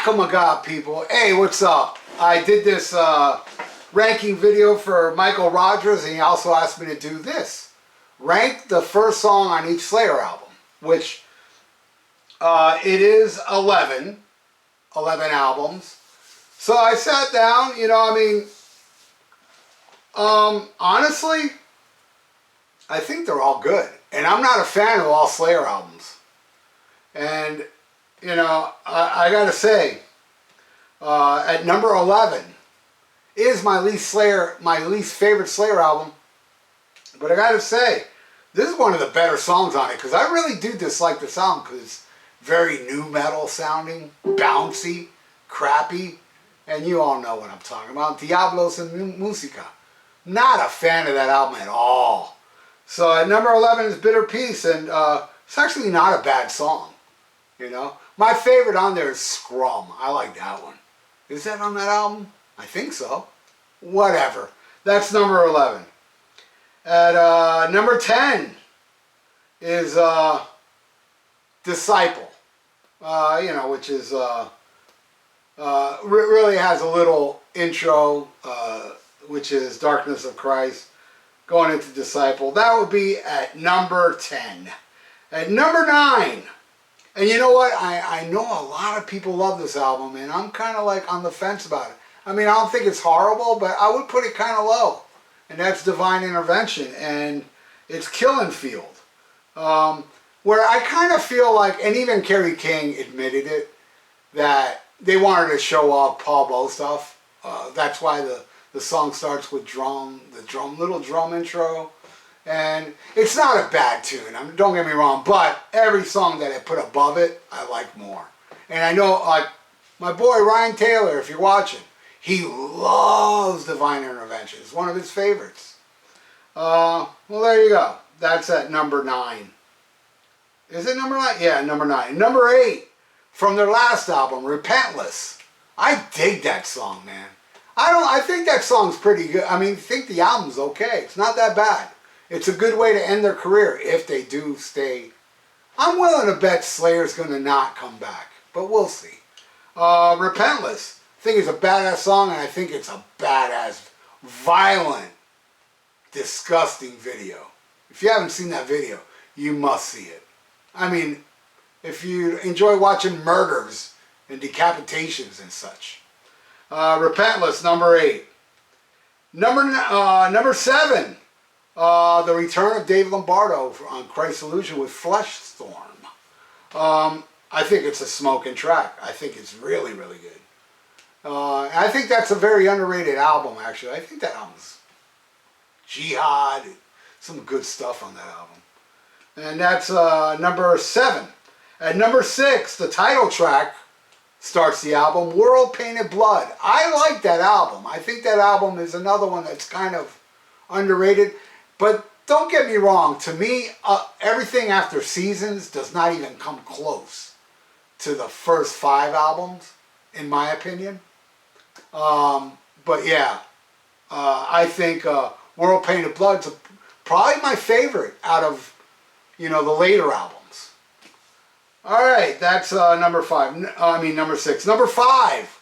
SHMACKEMAGOB, people. Hey, what's up? I did this ranking video for Michael Rogers, and he also asked me to do this. Rank the first song on each Slayer album, which it is 11 albums. So I sat down, you know, I mean, honestly, I think they're all good. And I'm not a fan of all Slayer albums. And, you know, I gotta say, at number 11 is my least favorite Slayer album. But I gotta say, this is one of the better songs on it, because I really do dislike this album, because it's very nu metal sounding, bouncy, crappy, and you all know what I'm talking about. Diablos and Musica. Not a fan of that album at all. So at number 11 is Bitter Peace, and it's actually not a bad song, you know. My favorite on there is Scrum. I like that one. Is that on that album? I think so. Whatever. That's number 11. At number 10 is Disciple, you know, which is really has a little intro, which is Darkness of Christ, going into Disciple. That would be at number 10. At number 9, and you know what? I know a lot of people love this album, and I'm kind of like on the fence about it. I mean, I don't think it's horrible, but I would put it kind of low. And that's Divine Intervention, and it's Killing Field. Where I kind of feel like, and even Kerry King admitted it, that they wanted to show off Paul Bow stuff. That's why the song starts with little drum intro. And it's not a bad tune, I mean, don't get me wrong, but every song that I put above it, I like more. And I know, like, my boy Ryan Taylor, if you're watching, he loves Divine Intervention. It's one of his favorites. Well, there you go. That's at number 9. Is it number 9? Yeah, number 9. Number 8, from their last album, Repentless. I dig that song, man. I think that song's pretty good. I mean, I think the album's okay. It's not that bad. It's a good way to end their career if they do stay. I'm willing to bet Slayer's going to not come back, but we'll see. Repentless. I think it's a badass song, and I think it's a badass, violent, disgusting video. If you haven't seen that video, you must see it. I mean, if you enjoy watching murders and decapitations and such. Repentless, number 8. Number 7, The Return of Dave Lombardo on Christ's Illusion with Flesh Storm. I think it's a smoking track. I think it's really, really good. I think that's a very underrated album, actually. I think that album's Jihad, some good stuff on that album. And that's number 7. At number 6, the title track starts the album, World Painted Blood. I like that album. I think that album is another one that's kind of underrated. But don't get me wrong, to me, everything after Seasons does not even come close to the first 5 albums, in my opinion. But yeah, I think World Painted Blood's probably my favorite out of, you know, the later albums. Alright, that's number 6. Number 5,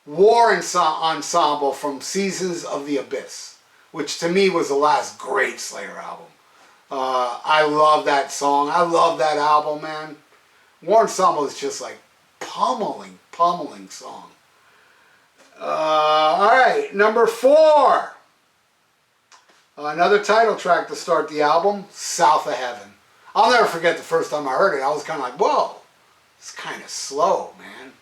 War Ensemble from Seasons of the Abyss, which to me was the last great Slayer album. I love that song. I love that album, man. War Ensemble is just like pummeling song. Alright, number 4. Another title track to start the album, South of Heaven. I'll never forget the first time I heard it. I was kind of like, whoa, it's kind of slow, man.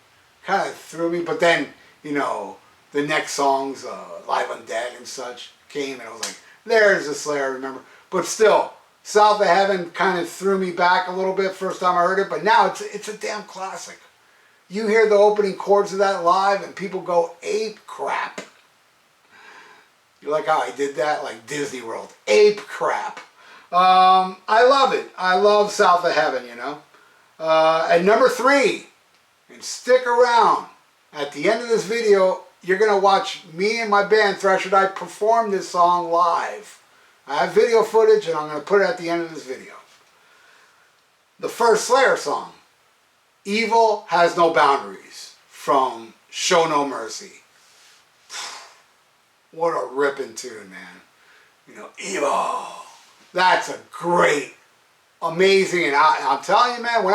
Kind of threw me. But then, you know, the next songs, Live Undead and such, came, and I was like, there's a Slayer I remember. But still, South of Heaven kind of threw me back a little bit first time I heard it. But now it's a damn classic. You hear the opening chords of that live, and people go ape crap. You like how I did that? Like Disney World. Ape crap. I love it. I love South of Heaven, you know. At number 3, and stick around. At the end of this video, you're going to watch me and my band, Thrash or Die, perform this song live. I have video footage, and I'm going to put it at the end of this video. The first Slayer song, Evil Has No Boundaries. from Show No Mercy. What a ripping tune, man. You know, Evo. That's a great, amazing, and I'm telling you, man,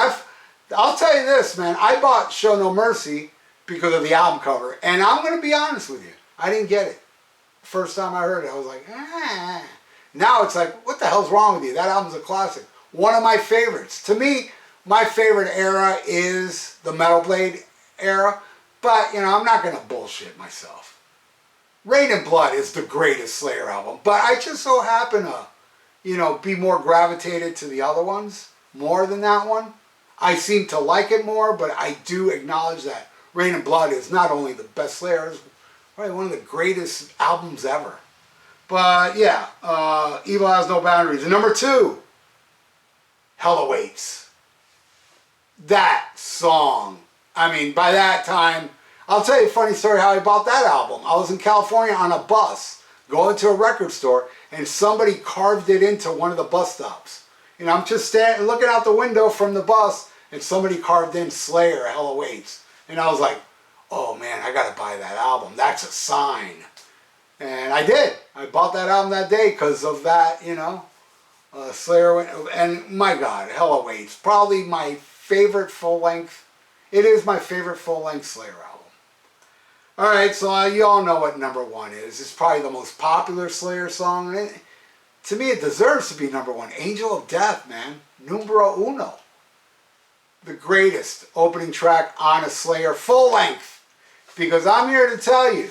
I'll tell you this, man, I bought Show No Mercy because of the album cover, and I'm going to be honest with you, I didn't get it. First time I heard it, I was like, ah. Now it's like, what the hell's wrong with you? That album's a classic. One of my favorites. To me, my favorite era is the Metal Blade era, but, you know, I'm not going to bullshit myself. Rain and Blood is the greatest Slayer album, but I just so happen to, you know, be more gravitated to the other ones more than that one. I seem to like it more, but I do acknowledge that Rain and Blood is not only the best Slayer, it's probably one of the greatest albums ever. But yeah, Evil Has No Boundaries. And number 2, Hell Awaits. That song, I mean, by that time, I'll tell you a funny story how I bought that album. I was in California on a bus, going to a record store, and somebody carved it into one of the bus stops. And I'm just standing, looking out the window from the bus, and somebody carved in Slayer, Hell Awaits. And I was like, oh man, I gotta buy that album. That's a sign. And I did. I bought that album that day because of that, you know. Slayer, and my God, Hell Awaits. Probably my favorite full-length. It is my favorite full-length Slayer album. Alright, so you all know what number 1 is. It's probably the most popular Slayer song. And to me, it deserves to be number 1. Angel of Death, man. Numero uno. The greatest opening track on a Slayer full-length. Because I'm here to tell you,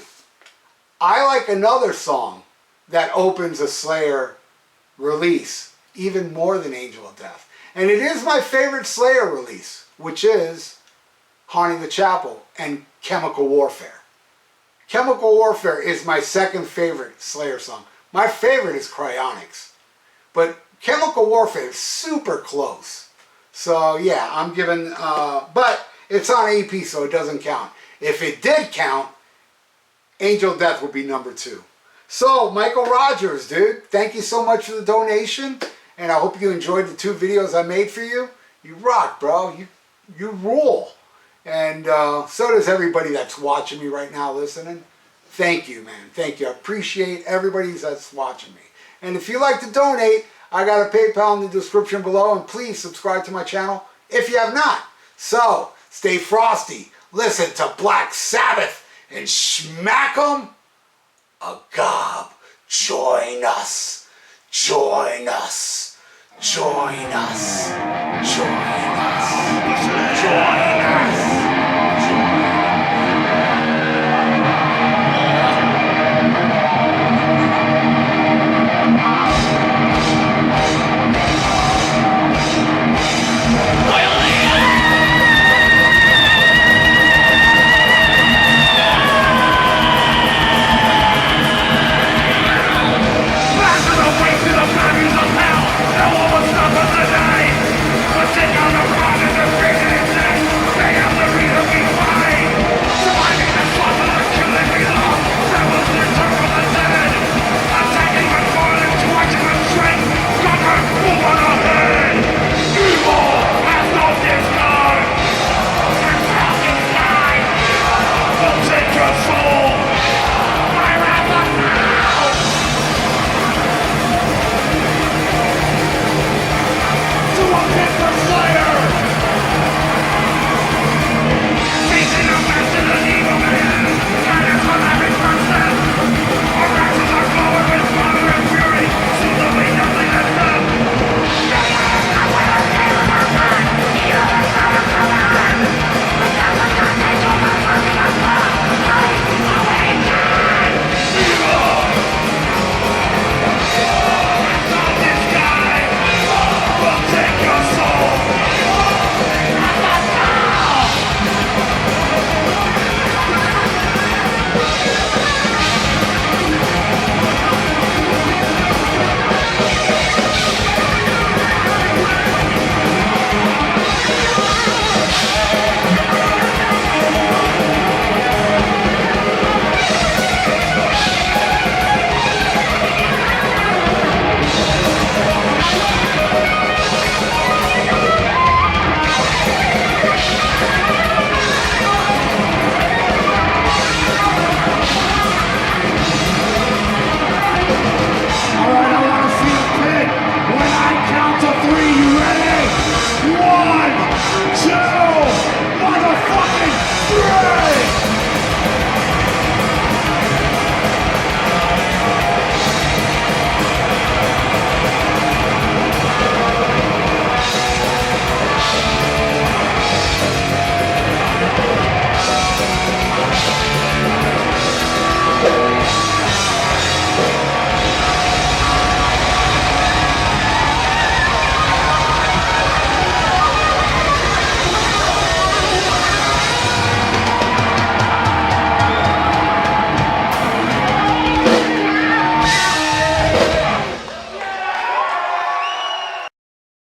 I like another song that opens a Slayer release even more than Angel of Death. And it is my favorite Slayer release, which is Haunting the Chapel and Chemical Warfare. Chemical Warfare is my second favorite Slayer song. My favorite is Cryonics. But Chemical Warfare is super close. So yeah, I'm giving, but it's on EP, so it doesn't count. If it did count, Angel of Death would be number 2. So, Michael Rogers, dude, thank you so much for the donation. And I hope you enjoyed the 2 videos I made for you. You rock, bro. You rule. And so does everybody that's watching me right now, listening. Thank you, man. Thank you. I appreciate everybody that's watching me. And if you'd like to donate, I got a PayPal in the description below. And please subscribe to my channel if you have not. So, stay frosty. Listen to Black Sabbath. And SHMACKEMAGOB. Join us. Join us. Join us. Join us. Join us.